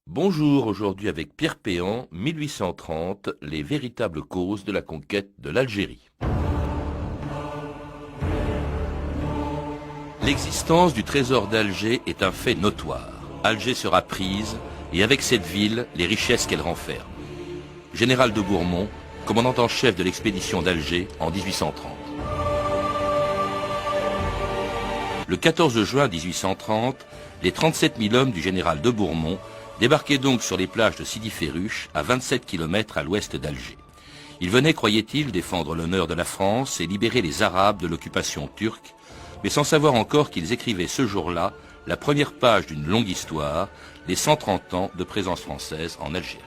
Bonjour, aujourd'hui avec Pierre Péan, 1830, les véritables causes de la conquête de l'Algérie. L'existence du trésor d'Alger est un fait notoire. Alger sera prise, et avec cette ville, les richesses qu'elle renferme. Général de Bourmont, commandant en chef de l'expédition d'Alger en 1830. Le 14 juin 1830, les 37 000 hommes du général de Bourmont débarquaient donc sur les plages de Sidi Ferruche, à 27 km à l'ouest d'Alger. Ils venaient, croyaient-ils, défendre l'honneur de la France et libérer les Arabes de l'occupation turque, mais sans savoir encore qu'ils écrivaient ce jour-là la première page d'une longue histoire, les 130 ans de présence française en Algérie.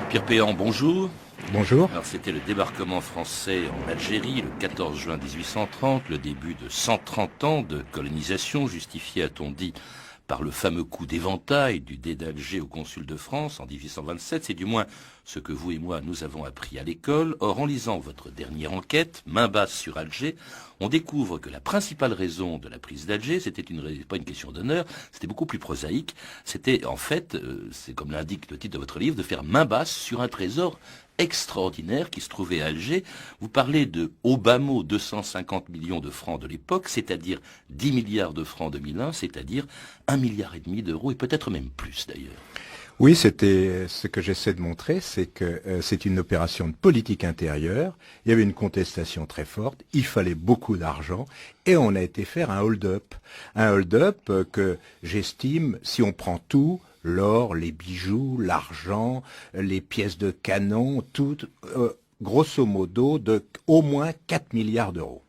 Pierre Péan, bonjour. Bonjour. Alors c'était le débarquement français en Algérie le 14 juin 1830, le début de 130 ans de colonisation justifié, a-t-on dit, par le fameux coup d'éventail du dé d'Alger au consul de France en 1827. C'est du moins ce que vous et moi nous avons appris à l'école. Or, en lisant votre dernière enquête, Main basse sur Alger, on découvre que la principale raison de la prise d'Alger, c'était pas une question d'honneur, c'était beaucoup plus prosaïque. C'était en fait, c'est comme l'indique le titre de votre livre, de faire main basse sur un trésor extraordinaire qui se trouvait à Alger. Vous parlez de, au bas mot, 250 millions de francs de l'époque, c'est-à-dire 10 milliards de francs 2001, c'est-à-dire 1,5 milliard d'euros, et peut-être même plus d'ailleurs. Oui, c'était ce que j'essaie de montrer, c'est que c'est une opération de politique intérieure. Il y avait une contestation très forte, il fallait beaucoup d'argent, et on a été faire un hold-up. Un hold-up que j'estime, si on prend tout, l'or, les bijoux, l'argent, les pièces de canon, tout, grosso modo, de au moins 4 milliards d'euros.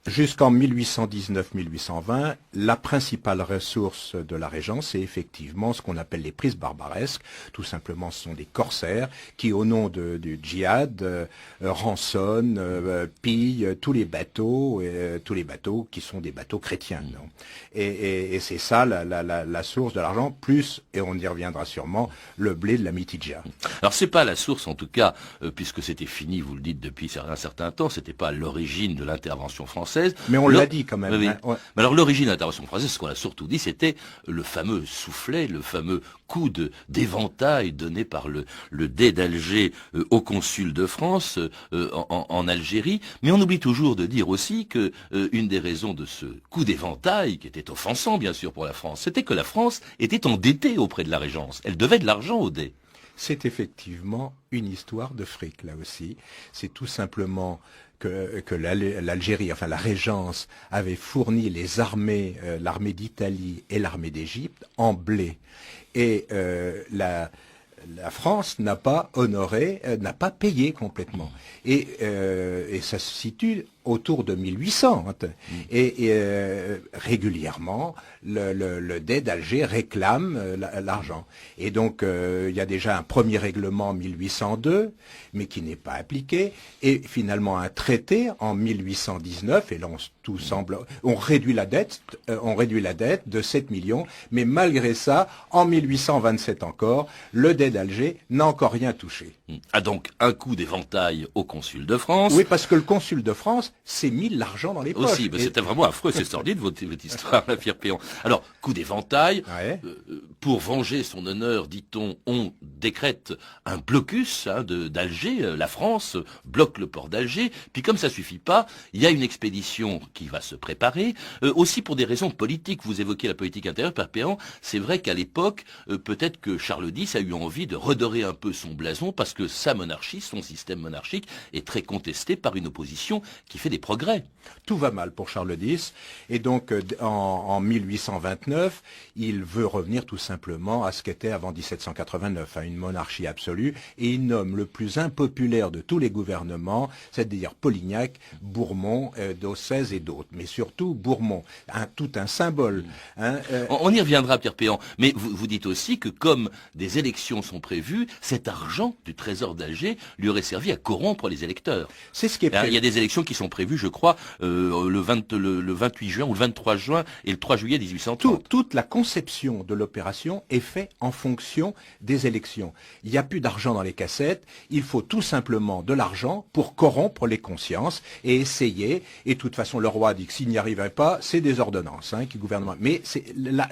Jusqu'en 1819-1820, la principale ressource de la Régence, c'est effectivement ce qu'on appelle les prises barbaresques. Tout simplement, ce sont des corsaires qui, au nom du djihad, rançonnent, pillent tous les bateaux qui sont des bateaux chrétiens. Non, et c'est ça la source de l'argent, plus, et on y reviendra sûrement, le blé de la Mitidja. Alors c'est pas la source en tout cas, puisque c'était fini, vous le dites depuis un certain temps, c'était pas l'origine de l'intervention française. Mais on l'a dit quand même. Oui. Hein, ouais. Mais alors l'origine de l'intervention française, ce qu'on a surtout dit, c'était le fameux soufflet, le fameux coup d'éventail donné par le dé d'Alger au consul de France en Algérie. Mais on oublie toujours de dire aussi que une des raisons de ce coup d'éventail, qui était offensant bien sûr pour la France, c'était que la France était endettée auprès de la Régence. Elle devait de l'argent au dé. C'est effectivement une histoire de fric, là aussi. C'est tout simplement que l'Algérie, enfin la Régence, avait fourni les armées, l'armée d'Italie et l'armée d'Égypte en blé. Et la France n'a pas honoré, n'a pas payé complètement. Et ça se situe autour de 1800. Et régulièrement, le dé d'Alger réclame l'argent. Et donc, il y a déjà un premier règlement en 1802, mais qui n'est pas appliqué. Et finalement, un traité en 1819, et là, tout semble... On réduit la dette de 7 millions, mais malgré ça, en 1827 encore, le dé d'Alger n'a encore rien touché. Ah donc, un coup d'éventail au consul de France. Oui, parce que le consul de France s'est mis l'argent dans les poches. Aussi, mais c'était vraiment affreux, c'est sordide votre histoire, la Pierre Péan. Alors, coup d'éventail, Ouais. Pour venger son honneur, dit-on, on décrète un blocus d'Alger, la France bloque le port d'Alger, puis comme ça suffit pas, il y a une expédition qui va se préparer, aussi pour des raisons politiques. Vous évoquez la politique intérieure, Pierre Péan, c'est vrai qu'à l'époque, peut-être que Charles X a eu envie de redorer un peu son blason, parce que sa monarchie, son système monarchique, est très contesté par une opposition qui fait des progrès. Tout va mal pour Charles X, et donc en 1829, il veut revenir tout simplement à ce qu'était avant 1789, à une monarchie absolue, et il nomme le plus impopulaire de tous les gouvernements, c'est-à-dire Polignac, Bourmont, d'Ossez et d'autres, mais surtout Bourmont, tout un symbole. On y reviendra, Pierre Péan, mais vous dites aussi que comme des élections sont prévues, cet argent du trésor d'Alger lui aurait servi à corrompre les électeurs. C'est ce qui est prévu. Il y a des élections qui sont sont prévues, je crois, le 28 juin ou le 23 juin et le 3 juillet 1830. Toute la conception de l'opération est faite en fonction des élections. Il n'y a plus d'argent dans les cassettes, il faut tout simplement de l'argent pour corrompre les consciences et essayer, et de toute façon le roi dit que s'il n'y arriverait pas, c'est des ordonnances qui gouvernement. Mais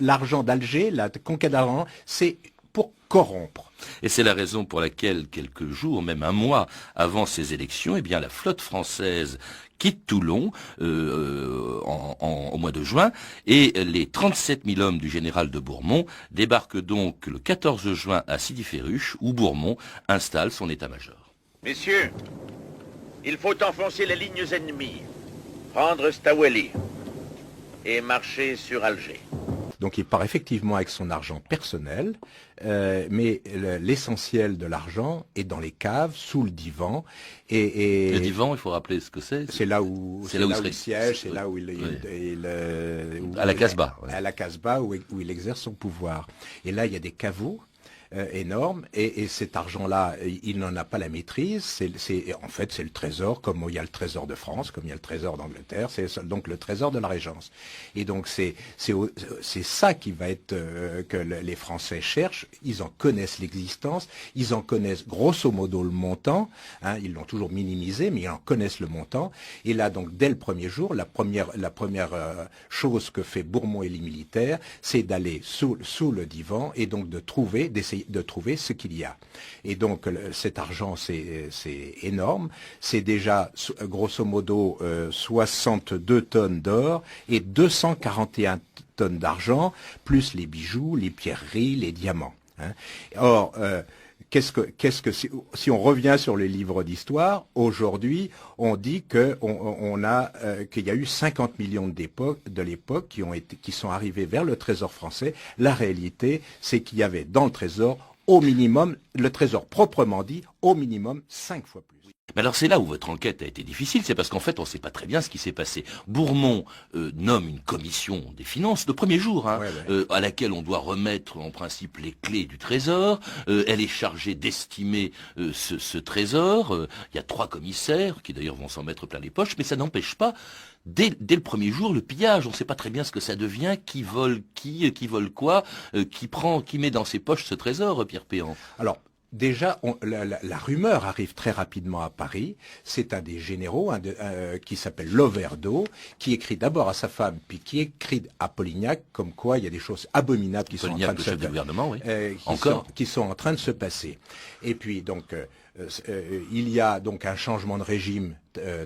l'argent d'Alger, la conquête d'argent, c'est pour corrompre. Et c'est la raison pour laquelle, quelques jours, même un mois avant ces élections, eh bien, la flotte française quitte Toulon au mois de juin, et les 37 000 hommes du général de Bourmont débarquent donc le 14 juin à Sidi-Ferruche, où Bourmont installe son état-major. Messieurs, il faut enfoncer les lignes ennemies, prendre Staweli et marcher sur Alger. Donc il part effectivement avec son argent personnel, mais l'essentiel de l'argent est dans les caves, sous le divan. Le divan, il faut rappeler ce que c'est. C'est là où il siège, c'est là où à la Casbah. À la Casbah où il exerce son pouvoir. Et là, il y a des caveaux énorme, et cet argent-là, il n'en a pas la maîtrise. En fait, c'est le trésor, comme il y a le trésor de France, comme il y a le trésor d'Angleterre, c'est donc le trésor de la Régence. Et donc c'est ça qui va être que les Français cherchent. Ils en connaissent l'existence, ils en connaissent grosso modo le montant. Ils l'ont toujours minimisé, mais ils en connaissent le montant. Et là, donc, dès le premier jour, la première chose que fait Bourmont et les militaires, c'est d'aller sous le divan et donc d'essayer de trouver ce qu'il y a. Et donc cet argent, c'est énorme. C'est déjà grosso modo 62 tonnes d'or et 241 tonnes d'argent, plus les bijoux, les pierreries, les diamants. Or, si on revient sur les livres d'histoire, aujourd'hui, on dit qu'il y a eu 50 millions de l'époque qui sont arrivés vers le trésor français. La réalité, c'est qu'il y avait dans le trésor, au minimum, le trésor proprement dit, au minimum 5 fois plus. Mais alors c'est là où votre enquête a été difficile, c'est parce qu'en fait on ne sait pas très bien ce qui s'est passé. Bourmont nomme une commission des finances le premier jour, à laquelle on doit remettre en principe les clés du trésor. Elle est chargée d'estimer ce trésor. Il y a 3 commissaires qui d'ailleurs vont s'en mettre plein les poches, mais ça n'empêche pas dès le premier jour le pillage. On ne sait pas très bien ce que ça devient, qui vole qui vole quoi, qui met dans ses poches ce trésor, Pierre Péan. Alors, déjà, la rumeur arrive très rapidement à Paris. C'est un des généraux qui s'appelle Loverdo, qui écrit d'abord à sa femme, puis qui écrit à Polignac, comme quoi il y a des choses abominables qui sont en train de sont en train de se passer. Et puis donc, il y a donc un changement de régime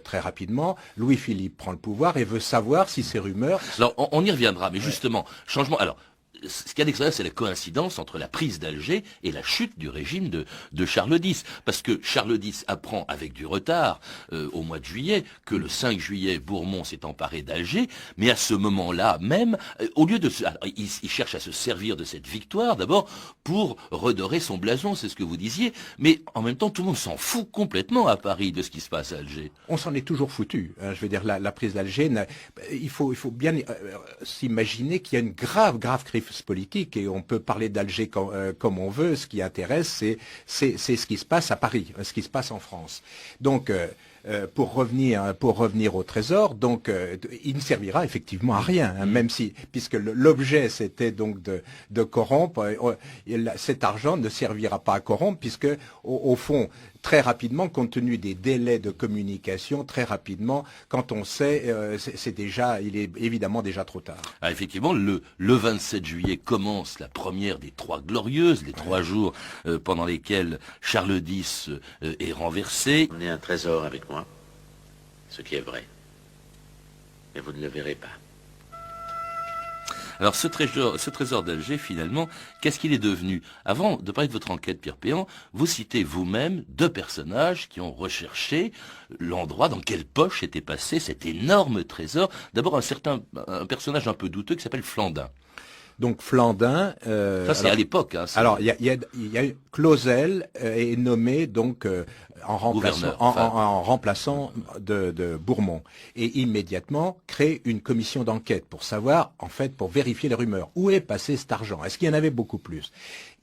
très rapidement. Louis-Philippe prend le pouvoir et veut savoir si ces rumeurs... Alors, on y reviendra, mais justement, changement... Alors, ce qu'il y a d'extraordinaire, c'est la coïncidence entre la prise d'Alger et la chute du régime de Charles X. Parce que Charles X apprend avec du retard, au mois de juillet, que le 5 juillet, Bourmont s'est emparé d'Alger, mais à ce moment-là même, au lieu de... il cherche à se servir de cette victoire, d'abord, pour redorer son blason, c'est ce que vous disiez, mais en même temps, tout le monde s'en fout complètement à Paris de ce qui se passe à Alger. On s'en est toujours foutu. Je veux dire, la prise d'Alger, il faut bien s'imaginer qu'il y a une grave crise politique, et on peut parler d'Alger comme on veut. Ce qui intéresse, c'est ce qui se passe à Paris, ce qui se passe en France. Donc, pour revenir au trésor, donc il ne servira effectivement à rien, même si, puisque l'objet c'était donc de corrompre, cet argent ne servira pas à corrompre, puisque au fond, très rapidement, compte tenu des délais de communication, très rapidement, quand on sait, il est évidemment déjà trop tard. Ah, effectivement, le 27 juillet commence la première des 3 glorieuses, les 3 jours pendant lesquels Charles X est renversé. On a un trésor avec moi, ce qui est vrai, mais vous ne le verrez pas. Alors ce trésor d'Alger, finalement, qu'est-ce qu'il est devenu? Avant de parler de votre enquête, Pierre Péan, vous citez vous-même 2 personnages qui ont recherché l'endroit dans quelle poche était passé cet énorme trésor. D'abord un personnage un peu douteux qui s'appelle Flandin. Donc Flandin... ça c'est à l'époque. Alors il y a Clausel est nommé donc en remplaçant de Bourmont, et immédiatement crée une commission d'enquête pour savoir, en fait, pour vérifier les rumeurs. Où est passé cet argent? Est-ce qu'il y en avait beaucoup plus?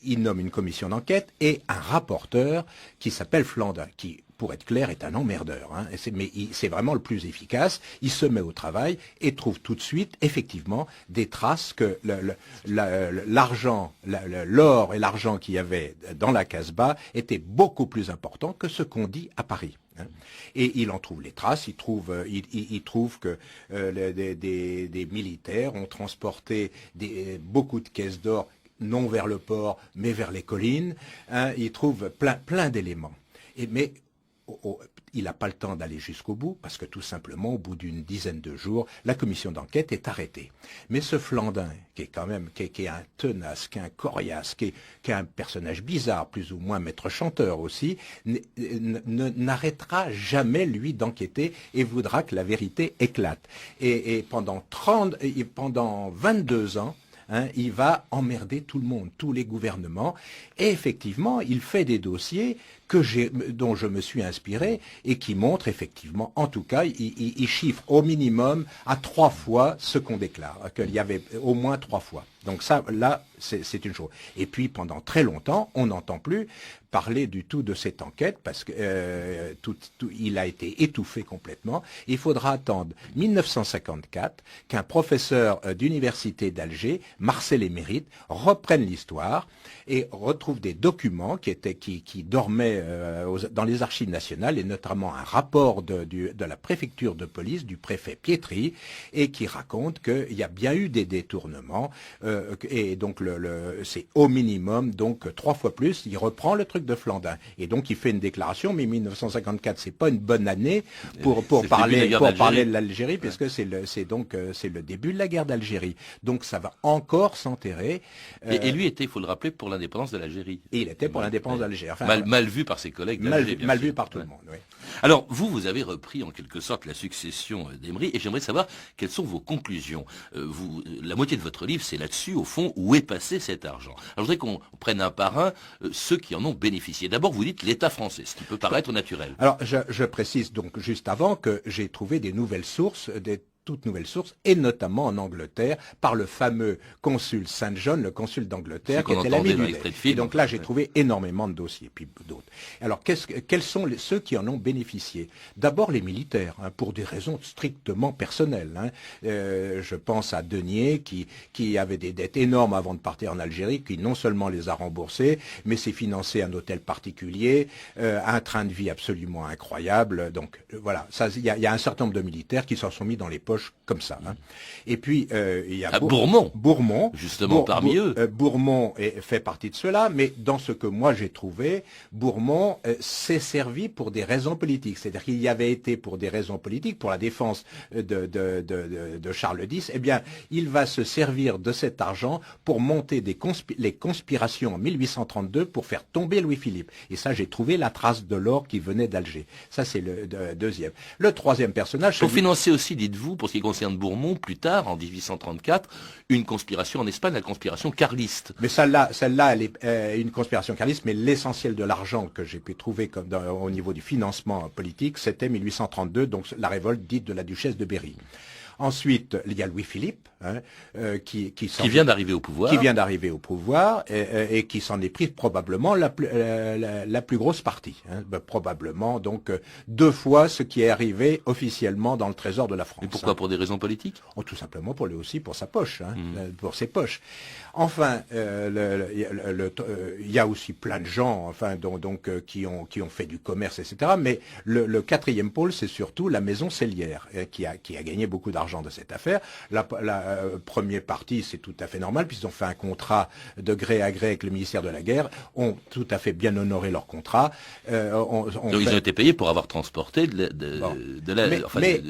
Il nomme une commission d'enquête et un rapporteur qui s'appelle Flandin, qui pour être clair, est un emmerdeur. Hein. Mais c'est vraiment le plus efficace. Il se met au travail et trouve tout de suite, effectivement, des traces que l'argent, l'or et l'argent qu'il y avait dans la Casbah étaient beaucoup plus importants que ce qu'on dit à Paris. Et il en trouve les traces, il trouve que des militaires ont transporté beaucoup de caisses d'or, non vers le port, mais vers les collines. Hein, il trouve plein d'éléments. Mais il n'a pas le temps d'aller jusqu'au bout, parce que tout simplement, au bout d'une dizaine de jours, la commission d'enquête est arrêtée. Mais ce Flandin, qui est un tenace, qui est un coriace, qui est un personnage bizarre, plus ou moins maître chanteur aussi, n'arrêtera jamais, lui, d'enquêter et voudra que la vérité éclate. Et pendant 22 ans, hein, il va emmerder tout le monde, tous les gouvernements. Et effectivement, il fait des dossiers dont je me suis inspiré et qui montrent effectivement, en tout cas, il chiffre au minimum à 3 fois ce qu'on déclare, qu'il y avait au moins 3 fois. Donc ça, là, c'est une chose. Et puis, pendant très longtemps, on n'entend plus parler du tout de cette enquête parce que il a été étouffé complètement. Il faudra attendre 1954 qu'un professeur d'université d'Alger, Marcel Émérite, reprenne l'histoire et retrouve des documents qui dormaient dans les archives nationales et notamment un rapport de la préfecture de police du préfet Pietri et qui raconte qu'il y a bien eu des détournements et donc c'est au minimum donc 3 fois plus. Il reprend le truc de Flandin et donc il fait une déclaration, mais 1954 c'est pas une bonne année pour parler de l'Algérie puisque c'est le début de la guerre d'Algérie. Donc ça va encore s'enterrer. Et lui était, il faut le rappeler, pour l'indépendance de l'Algérie. Et il était pour l'indépendance d'Algérie. Enfin, mal vu par ses collègues d'Alger. Mal vu par tout le monde, oui. Alors, vous avez repris en quelque sorte la succession d'Emery, et j'aimerais savoir quelles sont vos conclusions. La moitié de votre livre, c'est là-dessus, au fond, où est passé cet argent. Alors, je voudrais qu'on prenne un par un ceux qui en ont bénéficié. D'abord, vous dites l'État français, ce qui peut paraître naturel. Alors, je précise donc juste avant que j'ai trouvé des nouvelles sources, toutes nouvelles sources, et notamment en Angleterre, par le fameux consul Saint John, le consul d'Angleterre, qui était l'ami du Et donc là, j'ai trouvé énormément de dossiers, puis d'autres. Alors, quels sont ceux qui en ont bénéficié? D'abord, les militaires, hein, pour des raisons strictement personnelles. Hein. Je pense à Denier, qui avait des dettes énormes avant de partir en Algérie, qui non seulement les a remboursées, mais s'est financé un hôtel particulier, un train de vie absolument incroyable. Donc, voilà, il y a un certain nombre de militaires qui s'en sont mis dans les poches comme ça. Hein. Et puis, il y a Bourmont, justement parmi eux. Bourmont fait partie de cela, mais dans ce que moi j'ai trouvé, Bourmont s'est servi pour des raisons politiques. C'est-à-dire qu'il y avait été pour des raisons politiques, pour la défense de Charles X, eh bien, il va se servir de cet argent pour monter les conspirations en 1832 pour faire tomber Louis-Philippe. Et ça, j'ai trouvé la trace de l'or qui venait d'Alger. Ça, c'est le deuxième. Le troisième personnage... Pour financer aussi, dites-vous, pour ce qui concerne Bourmont, plus tard, en 1834, une conspiration en Espagne, la conspiration carliste. Mais celle-là, elle est une conspiration carliste, mais l'essentiel de l'argent que j'ai pu trouver au niveau du financement politique, c'était 1832, donc la révolte dite de la duchesse de Berry. Ensuite, il y a Louis-Philippe, hein, qui vient d'arriver au pouvoir. Qui vient d'arriver au pouvoir et qui s'en est pris probablement la plus grosse partie. Hein, probablement, donc, 2 fois ce qui est arrivé officiellement dans le trésor de la France. Et pourquoi? Pour des raisons politiques? Tout simplement pour sa poche, hein, pour ses poches. Enfin, il y a aussi plein de gens, enfin, qui ont fait du commerce, etc. Mais le quatrième pôle, c'est surtout la maison Cellière, qui a gagné beaucoup d'argent de cette affaire. La première partie, c'est tout à fait normal, puisqu'ils ont fait un contrat de gré à gré avec le ministère de la Guerre, ont tout à fait bien honoré leur contrat. Ils ont été payés pour avoir transporté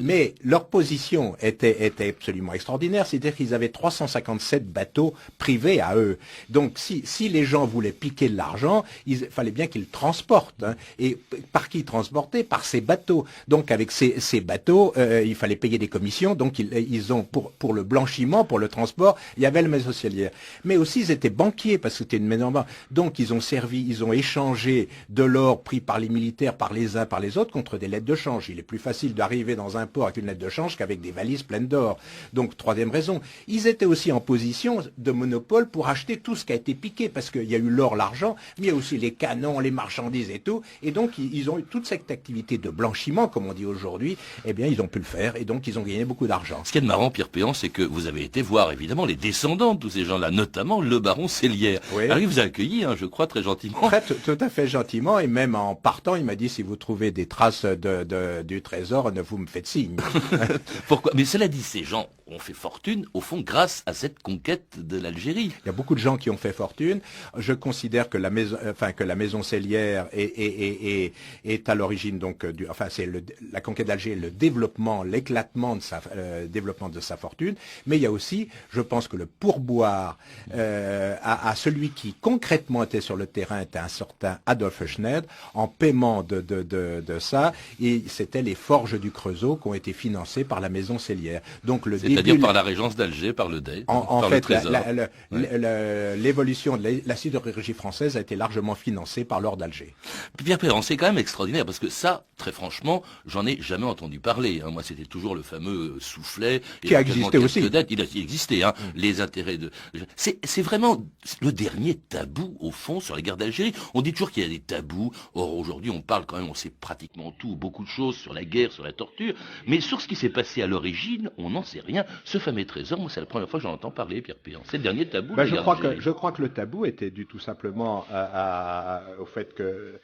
mais leur position était absolument extraordinaire, c'est-à-dire qu'ils avaient 357 bateaux privés à eux. Donc si les gens voulaient piquer de l'argent, il fallait bien qu'ils transportent. Hein. Et par qui transporter? Par ces bateaux. Donc avec ces bateaux, il fallait payer des commissions. Donc donc ils ont pour le blanchiment, pour le transport, il y avait la maison cellière. Mais aussi ils étaient banquiers parce que c'était une maison banque. Donc ils ont échangé de l'or pris par les militaires, par les uns, par les autres contre des lettres de change. Il est plus facile d'arriver dans un port avec une lettre de change qu'avec des valises pleines d'or. Donc troisième raison, ils étaient aussi en position de monopole pour acheter tout ce qui a été piqué parce qu'il y a eu l'or, l'argent, mais il y a aussi les canons, les marchandises et tout. Et donc ils ont eu toute cette activité de blanchiment, comme on dit aujourd'hui, eh bien ils ont pu le faire et donc ils ont gagné beaucoup d'argent. Ce qui est marrant, Pierre Péan, c'est que vous avez été voir évidemment les descendants de tous ces gens-là, notamment le baron Cellière. Oui. Alors il vous a accueilli, je crois, très gentiment. Tout à fait gentiment, et même en partant, il m'a dit si vous trouvez des traces du trésor, ne vous me faites signe. Pourquoi? Mais cela dit, ces gens ont fait fortune, au fond, grâce à cette conquête de l'Algérie. Il y a beaucoup de gens qui ont fait fortune. Je considère que la maison Cellière est à l'origine donc c'est la conquête d'Alger, le développement, l'éclatement de sa fortune. Mais il y a aussi, je pense que le pourboire à celui qui concrètement était sur le terrain était un certain Adolphe Schneider en paiement de ça, et c'était les forges du Creusot qui ont été financées par la maison Cellière. Donc c'est-à-dire par la régence d'Alger, par le Dey, par le Trésor. L'évolution de la sidérurgie française a été largement financée par l'or d'Alger. Pierre Péan, c'est quand même extraordinaire parce que ça, très franchement, j'en ai jamais entendu parler. Moi, c'était toujours le fameux soufflet qui a existé aussi. Il existait. Les intérêts de. C'est vraiment le dernier tabou au fond sur la guerre d'Algérie. On dit toujours qu'il y a des tabous. Or aujourd'hui, on parle quand même, on sait pratiquement tout, beaucoup de choses sur la guerre, sur la torture, mais sur ce qui s'est passé à l'origine, on n'en sait rien. Ce fameux trésor, moi, c'est la première fois que j'en entends parler, Pierre Péan. C'est le dernier tabou. Je crois que le tabou était dû tout simplement au fait que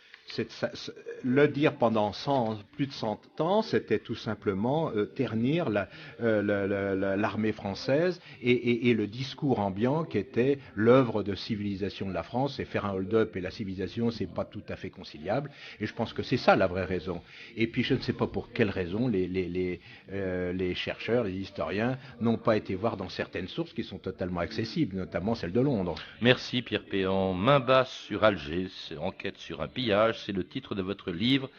le dire pendant plus de 100 ans, c'était tout simplement ternir l'armée française et le discours ambiant qui était l'œuvre de civilisation de la France. Et faire un hold-up et la civilisation, c'est pas tout à fait conciliable. Et je pense que c'est ça la vraie raison. Et puis je ne sais pas pour quelle raison les chercheurs, les historiens n'ont pas été voir dans certaines sources qui sont totalement accessibles, notamment celle de Londres. Merci Pierre Péan. Main basse sur Alger, enquête sur un pillage, c'est le titre de votre livre